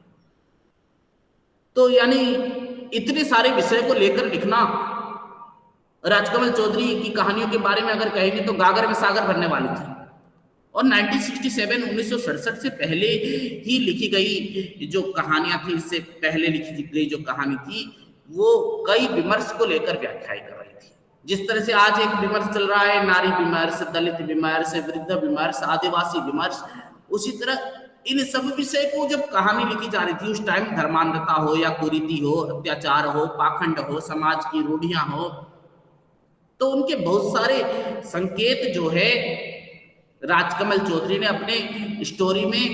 तो यानी इतने सारे विषय को लेकर लिखना, राजकमल चौधरी की कहानियों के बारे में अगर कहेंगे तो गागर में सागर भरने वाली थी। और 1967 से पहले ही लिखी गई जो कहानियां थी, इससे पहले लिखी गई जो कहानी थी, वो कई विमर्श को लेकर व्याख्याएं कर रही थी। जिस तरह से आज एक विमर्श चल रहा है, नारी विमर्श, दलित विमर्श, वृद्ध विमर्श, आदिवासी विमर्श, उसी तरह इन सब विषय को जब कहानी लिखी जा रही थी उस टाइम धर्मांधता हो या कुरीति हो, अत्याचार हो, पाखंड हो, समाज की रूढ़ियां हो, तो उनके बहुत सारे संकेत जो है राजकमल चौधरी ने अपने स्टोरी में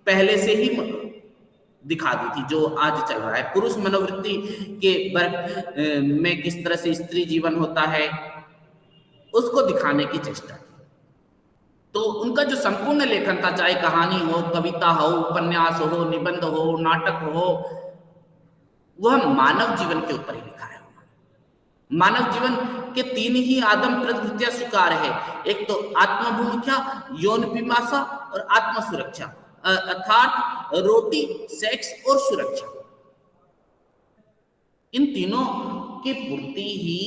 पहले से ही दिखा दी थी। जो आज चल रहा है पुरुष मनोवृत्ति के वर्ग में किस तरह से स्त्री जीवन होता है, उसको दिखाने की चेष्टा की। तो उनका जो संपूर्ण लेखन था, चाहे कहानी हो, कविता हो, उपन्यास हो, निबंध हो, नाटक हो, वह मानव जीवन के ऊपर ही लिखा है। मानव जीवन के तीन ही आदम प्रकृतियां स्वीकार है। एक तो आत्मभूमिका, यौन पिपासा और आत्म सुरक्षा, अर्थात रोटी, सेक्स और सुरक्षा। इन तीनों की पूर्ति ही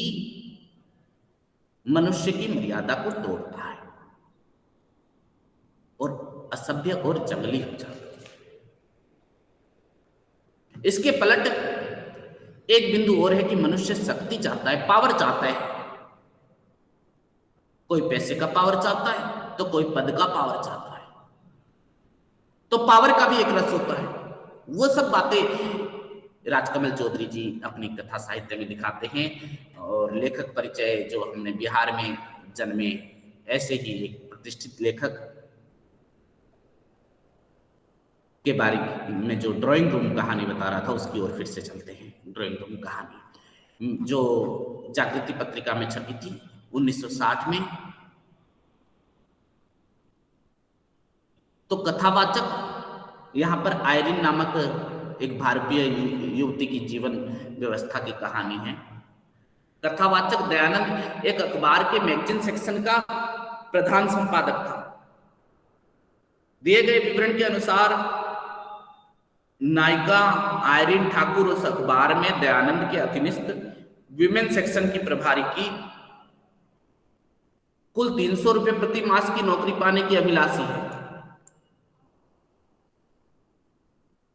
मनुष्य की मर्यादा को तोड़ता है और असभ्य और जंगली हो जाता है। इसके पलट एक बिंदु और है कि मनुष्य शक्ति चाहता है, पावर चाहता है। कोई पैसे का पावर चाहता है तो कोई पद का पावर चाहता है। तो पावर का भी एक रस होता है। वो सब बातें राजकमल चौधरी जी अपनी कथा साहित्य में दिखाते हैं। और लेखक परिचय जो हमने बिहार में जन्मे ऐसे ही एक प्रतिष्ठित लेखक के बारे में जो ड्राइंग रूम कहानी बता रहा था, उसकी ओर फिर से चलते हैं। ड्राइंग रूम कहानी जो जागृति पत्रिका में छपी थी 1960 में। तो कथावाचक यहाँ पर आयरिन नामक एक भारतीय युवती की जीवन व्यवस्था की कहानी है। कथावाचक दयानंद एक अखबार के मैगजीन सेक्शन का प्रधान संपादक था। दिए गए विवरण के अनुसार नायिका आयरिन ठाकुर उस अखबार में दयानंद के अधीनस्थ विमेन सेक्शन की प्रभारी की कुल 300 रुपए प्रति मास की नौकरी पाने की अभिलाषी है।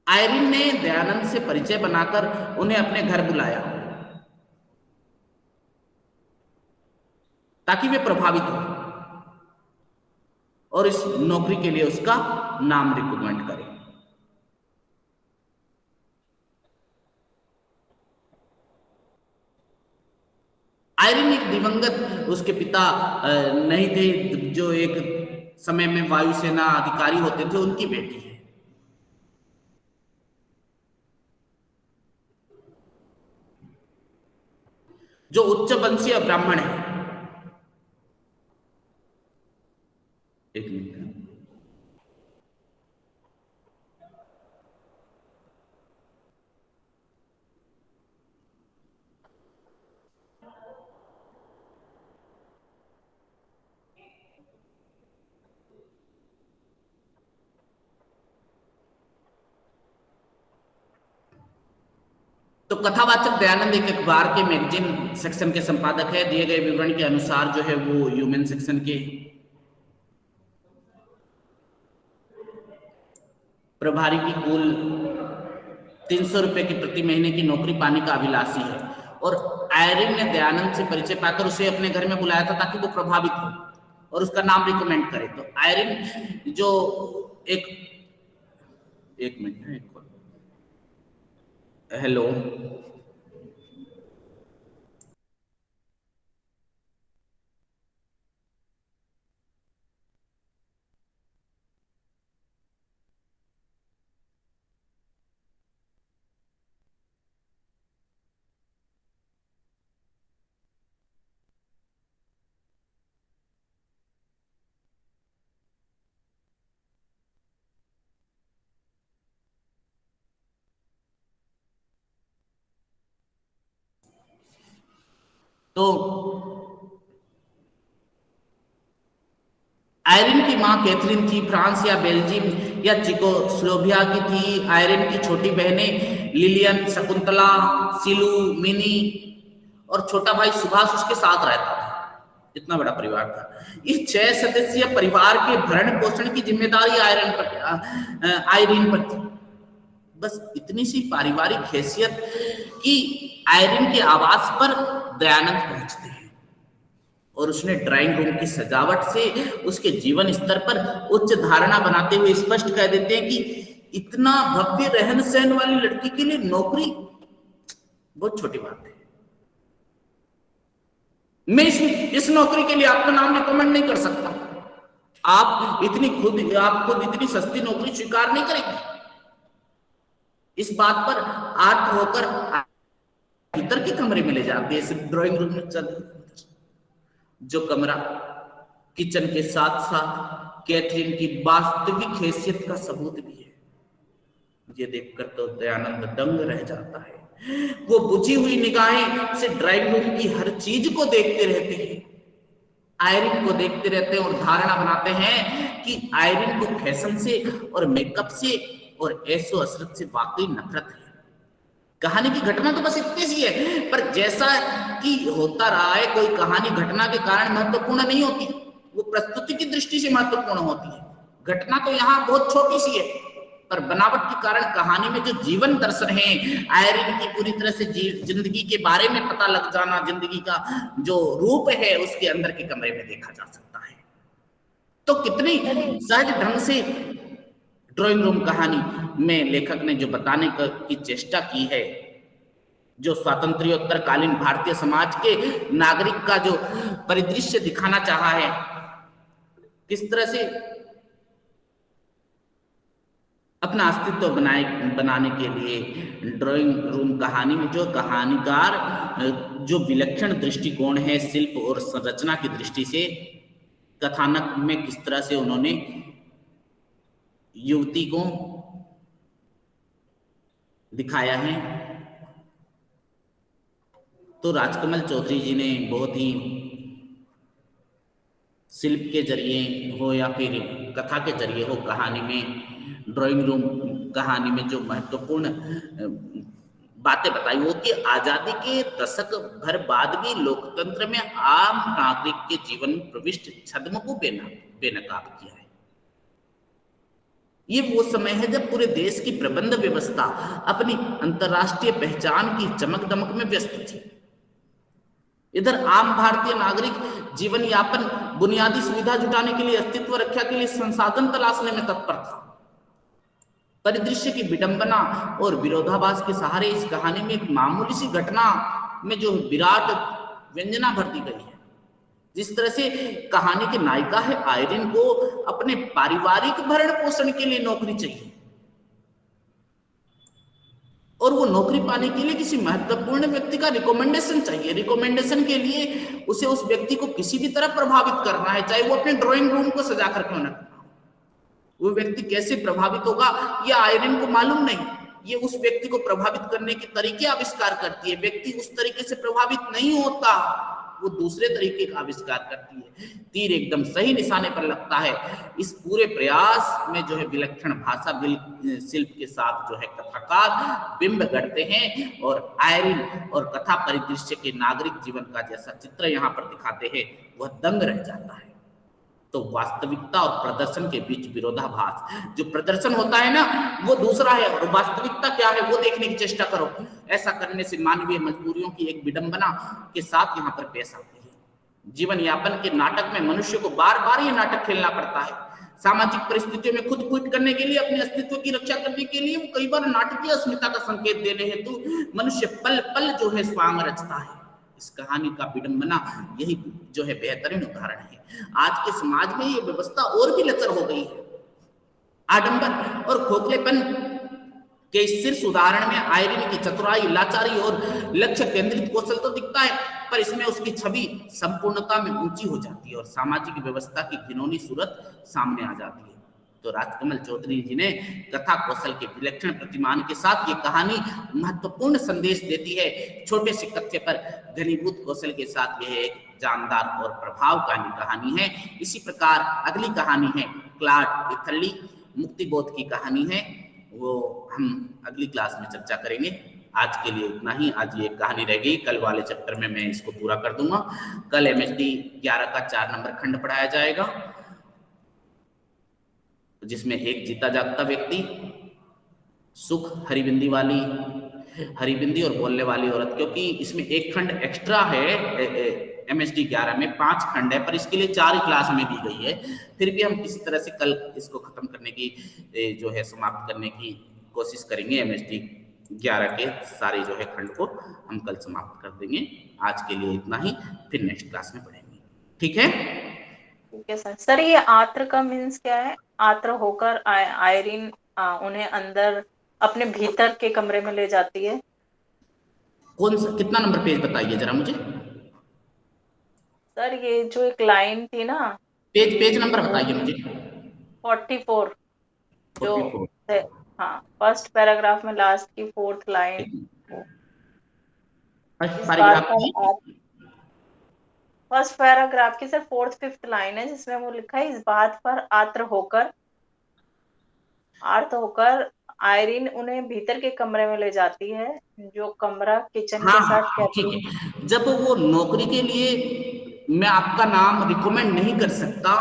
आयरिन ने दयानंद से परिचय बनाकर उन्हें अपने घर बुलाया ताकि वे प्रभावित हो और इस नौकरी के लिए उसका नाम रिकमेंड करें। आयरिन एक दिवंगत उसके पिता नहीं थे, जो एक समय में वायुसेना अधिकारी होते थे, उनकी बेटी है। जो उच्च वंशीय ब्राह्मण है। एक मिनट। तो कथावाचक दयानंद एक अखबार के मैगजीन सेक्शन के संपादक है। दिए गए विवरण के अनुसार जो है वो ह्यूमन सेक्शन के प्रभारी की कुल 300 रुपए की प्रति महीने की नौकरी पाने का अभिलाषी है, और आयरिन ने दयानंद से परिचय पाकर उसे अपने घर में बुलाया था ताकि वो प्रभावित हो और उसका नाम रिकमेंड करे। तो आयरिन जो एक मिनट, हेलो, तो आयरिन की मां कैथरीन थी, फ्रांस या बेल्जियम या चिकोस्लोविया की थी। आयरिन की छोटी बहनें लिलियन, शकुंतला, सिलू, मिनी और छोटा भाई सुभाष उसके साथ रहता था। इतना बड़ा परिवार था। इस 6 सदस्यीय परिवार के भरण पोषण की जिम्मेदारी आयरिन पर थी। बस इतनी सी पारिवारिक हैसियत कि आयरिन के आवास पर दयानंद पहुंचते हैं और उसने ड्राइंग रूम की सजावट से उसके जीवन स्तर पर उच्च धारणा बनाते हुए स्पष्ट कह देते हैं कि इतना भव्य रहन सहन वाली लड़की के लिए नौकरी बहुत छोटी बात है। मैं इस नौकरी के लिए आपका नाम रिकमेंड नहीं कर सकता। आप खुद इतनी सस्ती नौकरी स्वीकार नहीं करेंगे। इस बात पर आर्ट होकर भीतर के कमरे में ले जाते हैं। सिर्फ ड्राइंग रूम में चल, जो कमरा किचन के साथ साथ कैथरीन की वास्तविक हैसियत का सबूत भी है। ये देखकर तो दयानंद दंग रह जाता है। वो बुझी हुई निगाहें से ड्राइंग रूम की हर चीज को देखते रहते हैं, आयरिन को देखते रहते हैं और धारणा बनाते हैं कि आयरिन को फैशन से और मेकअप से और ऐशो अशरत से वाकई नफरत है। कहानी की घटना तो बस इतनी सी है, पर जैसा कि होता रहा है, कोई कहानी घटना के कारण महत्वपूर्ण नहीं होती, वो प्रस्तुति की दृष्टि से महत्वपूर्ण होती है। घटना तो यहाँ बहुत छोटी सी है, पर बनावट के कारण कहानी में जो जीवन दर्शन है, आयरिन की पूरी तरह से जिंदगी के बारे में पता लग जाना, जिंदगी का जो रूप है उसके अंदर के कमरे में देखा जा सकता है। तो कितनी सहज ढंग से ड्राइंग रूम कहानी में लेखक ने जो बताने की चेष्टा की है, जो स्वातंत्र्योत्तर कालीन भारतीय समाज के नागरिक का जो परिदृश्य दिखाना चाहा है, किस तरह से अपना अस्तित्व बनाने के लिए ड्राइंग रूम कहानी में जो कहानीकार जो विलक्षण दृष्टिकोण है शिल्प और संरचना की दृष्टि से, कथानक में किस तरह से उन्होंने युवती को दिखाया है। तो राजकमल चौधरी जी ने बहुत ही शिल्प के जरिए हो या फिर कथा के जरिए हो, कहानी में, ड्राइंग रूम कहानी में जो महत्वपूर्ण बातें बताई वो कि आजादी के दशक भर बाद भी लोकतंत्र में आम नागरिक के जीवन में प्रविष्ट छद्म को बेनकाब किया है। ये वो समय है जब पूरे देश की प्रबंध व्यवस्था अपनी अंतर्राष्ट्रीय पहचान की चमक दमक में व्यस्त थी। इधर आम भारतीय नागरिक जीवन यापन, बुनियादी सुविधा जुटाने के लिए, अस्तित्व रक्षा के लिए संसाधन तलाशने में तत्पर था। परिदृश्य की विडंबना और विरोधाभास के सहारे इस कहानी में एक मामूली सी घटना में जो विराट व्यंजना भर दी गई है। जिस तरह से कहानी की नायिका है आयरिन को अपने पारिवारिक भरण पोषण के लिए नौकरी चाहिए, और वो नौकरी पाने के लिए किसी महत्वपूर्ण व्यक्ति का रिकमेंडेशन चाहिए। रिकमेंडेशन के लिए उसे उस व्यक्ति को किसी भी तरह प्रभावित करना है, चाहे वो अपने ड्राइंग रूम को सजाकर क्यों न। वो व्यक्ति कैसे प्रभावित होगा यह आयरिन को मालूम नहीं। ये उस व्यक्ति को प्रभावित करने के तरीके आविष्कार करती है। व्यक्ति उस तरीके से प्रभावित नहीं होता वो दूसरे तरीके का आविष्कार करती है। तीर एकदम सही निशाने पर लगता है। इस पूरे प्रयास में जो है विलक्षण भाषा शिल्प के साथ जो है कथाकार बिंब गढ़ते हैं और आयरिन और कथा परिदृश्य के नागरिक जीवन का जैसा चित्र यहाँ पर दिखाते हैं, वह दंग रह जाता है। तो वास्तविकता और प्रदर्शन के बीच विरोधाभास, जो प्रदर्शन होता है ना वो दूसरा है और वास्तविकता क्या है वो देखने की चेष्टा करो। ऐसा करने से मानवीय मजबूरियों की एक विडंबना के साथ यहाँ पर पेश आती है। जीवन यापन के नाटक में मनुष्य को बार बार ये नाटक खेलना पड़ता है। सामाजिक परिस्थितियों में खुद कूट करने के लिए, अपने अस्तित्व की रक्षा करने के लिए वो कई बार नाटकीय अस्मिता का संकेत देने हेतु मनुष्य पल पल जो है स्वांग रचता है। इस कहानी का विडंबना यही जो है बेहतरीन उदाहरण है। आज के समाज में ये व्यवस्था और भी लचर हो गई है। आडंबर और खोखलेपन के इस शीर्ष उदाहरण में आयरिन की चतुराई, लाचारी और लक्ष्य केंद्रित कौशल तो दिखता है, पर इसमें उसकी छवि संपूर्णता में ऊंची हो जाती है और सामाजिक व्यवस्था की घिनौनी सूरत सामने आ जाती है। तो राजकमल चौधरी जी ने कथा कौशल के विलक्षण प्रतिमान के साथ ये कहानी महत्वपूर्ण संदेश देती है। छोटे से कथ्य पर घनीभूत कौशल के साथ यह एक जानदार और प्रभावकारी कहानी है। इसी प्रकार अगली कहानी है क्लॉड इथरली, मुक्तिबोध की कहानी है, वो हम अगली क्लास में चर्चा करेंगे। आज के लिए इतना ही। आज ये कहानी रह गई, कल वाले चैप्टर में मैं इसको पूरा कर दूंगा। कल MHD 11 का 4 नंबर खंड पढ़ाया जाएगा, जिसमें एक जीता जागता व्यक्ति, सुख, हरिबिंदी और बोलने वाली औरत, क्योंकि इसमें एक खंड एक्स्ट्रा है। MHD 11 में 5 खंड है, पर इसके लिए 4 ही क्लास हमें दी गई है। फिर भी हम किसी तरह से कल इसको खत्म करने की जो है समाप्त करने की कोशिश करेंगे। MHD 11 के सारे जो है खंड को हम कल समाप्त कर देंगे। आज के लिए इतना ही, फिर नेक्स्ट क्लास में पढ़ेंगे। ठीक है? ठीक है सर। सर ये आत्र का मीन्स क्या है? आत्र होकर आयरिन उन्हें अंदर अपने भीतर के कमरे में ले जाती है। कौन सा, कितना नंबर पेज बताइए जरा मुझे। सर ये जो एक लाइन थी ना, पेज नंबर बताइए मुझे। 44 जो 44। हाँ, फर्स्ट पैराग्राफ में लास्ट की 4th लाइन। फर्स्ट पैराग्राफ की सर 4th 5th लाइन है, जिसमें वो लिखा है, इस बात पर आर्त होकर आयरिन उन्हें भीतर के कमरे में ले जाती है, जो कमरा किचन के साथ ठीक है। जब वो नौकरी के लिए मैं आपका नाम रिकमेंड नहीं कर सकता,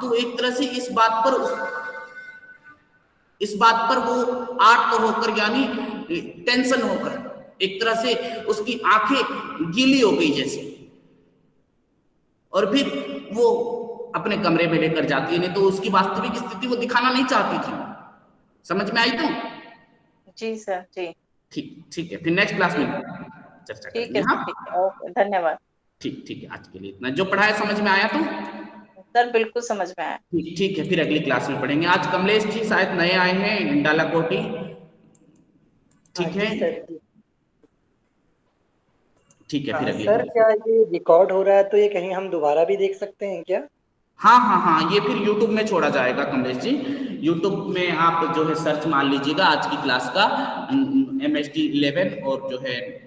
तो एक तरह से इस बात पर वो आर्त होकर यानी टेंशन होकर एक तरह से उसकी आंखें गीली हो गई जैसे, और फिर वो अपने कमरे में लेकर जाती है। नहीं तो उसकी वास्तविक स्थिति वो दिखाना नहीं चाहती थी। समझ में आई? तो जी सर, जी ठीक है, फिर नेक्स्ट क्लास में चर्चा करेंगे। ठीक है, ओके, धन्यवाद। ठीक है, आज के लिए इतना। जो पढ़ाया समझ में आया? तो सर बिल्कुल समझ में आया। ठीक है, फिर अगली क्लास में पढ़ेंगे। आज कमलेश जी शायद नए आए हैं, डालाकोटी। ठीक है, ठीक है, फिर अगली सर क्या ये रिकॉर्ड हो रहा है तो ये कहीं हम दोबारा भी देख सकते हैं क्या? हाँ, ये फिर YouTube में छोड़ा जाएगा कमलेश जी। YouTube में आप जो है सर्च मान लीजिएगा आज की क्लास का MHD 11 और जो है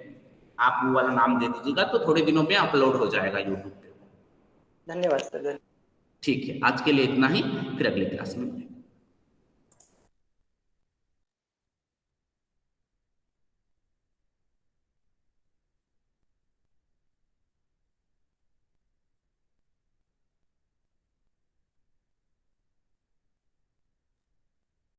आप वो वाला नाम दे दीजिएगा, तो थोड़े दिनों में अपलोड हो जाएगा YouTube पे। धन्यवाद सर। ठीक है, आज के लिए इतना ही, फिर अगली क्लास में।